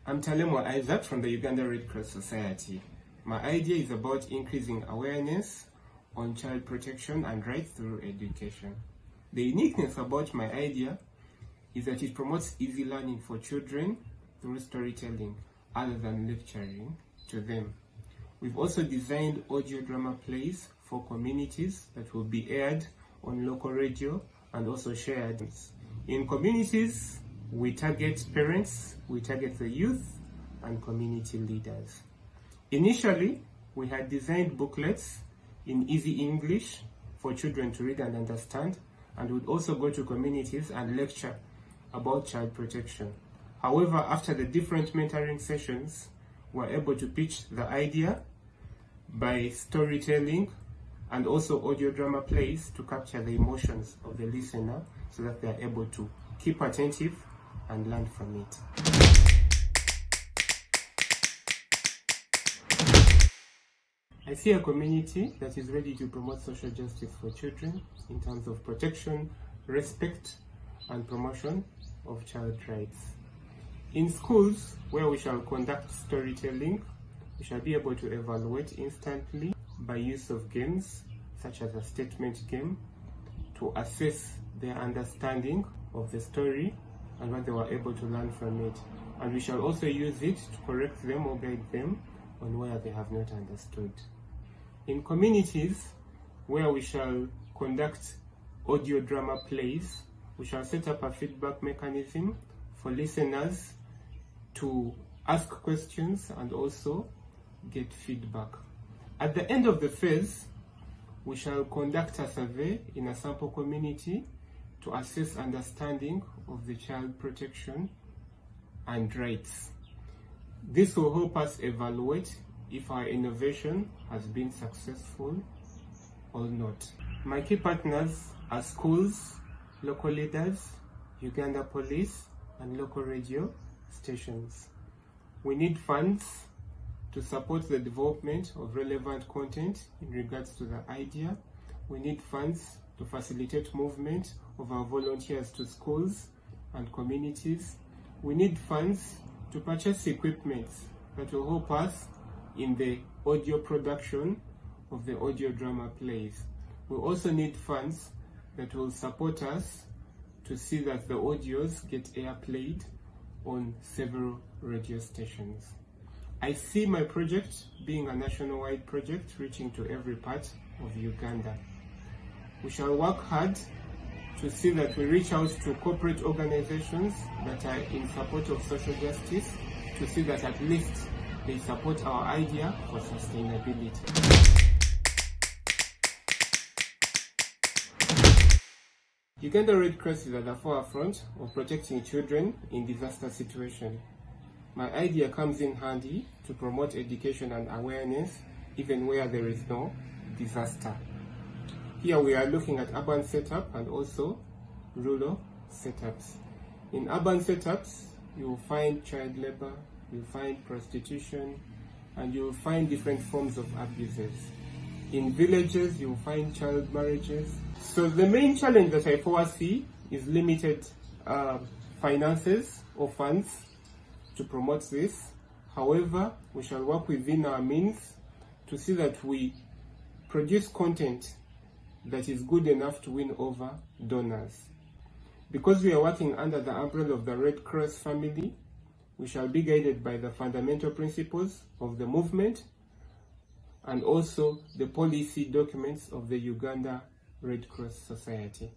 I'm Taremwa from the Uganda Red Cross Society. My idea is about increasing awareness on child protection and rights through education. The uniqueness about my idea is that it promotes easy learning for children through storytelling other than lecturing to them. We've also designed audio drama plays for communities that will be aired on local radio and also shared. In communities, we target parents, we target the youth, and community leaders. Initially, we had designed booklets in easy English for children to read and understand, and would also go to communities and lecture about child protection. However, after the different mentoring sessions, we're able to pitch the idea by storytelling and also audio drama plays to capture the emotions of the listener so that they are able to keep attentive and learn from it. I see a community that is ready to promote social justice for children in terms of protection, respect, and promotion of child rights. In schools, where we shall conduct storytelling, we shall be able to evaluate instantly by use of games, such as a statement game, to assess their understanding of the story and what they were able to learn from it. And we shall also use it to correct them or guide them on where they have not understood. In communities where we shall conduct audio drama plays, we shall set up a feedback mechanism for listeners to ask questions and also get feedback. At the end of the phase, we shall conduct a survey in a sample community to assess understanding of the child protection and rights. This will help us evaluate if our innovation has been successful or not. My key partners are schools, local leaders, Uganda Police, and local radio stations. We need funds to support the development of relevant content in regards to the idea. We need funds to facilitate movement of our volunteers to schools and communities. We need funds to purchase equipment that will help us in the audio production of the audio drama plays. We also need funds that will support us to see that the audios get airplayed on several radio stations. I see my project being a nationwide project reaching to every part of Uganda. We shall work hard to see that we reach out to corporate organizations that are in support of social justice, to see that at least they support our idea for sustainability. Uganda Red Cross is at the forefront of protecting children in disaster situations. My idea comes in handy to promote education and awareness even where there is no disaster. Here we are looking at urban setup and also rural setups. In urban setups, you will find child labor, you'll find prostitution, and you'll find different forms of abuses. In villages, you'll find child marriages. So the main challenge that I foresee is limited finances or funds to promote this. However, we shall work within our means to see that we produce content that is good enough to win over donors. Because we are working under the umbrella of the Red Cross family, we shall be guided by the fundamental principles of the movement and also the policy documents of the Uganda Red Cross Society.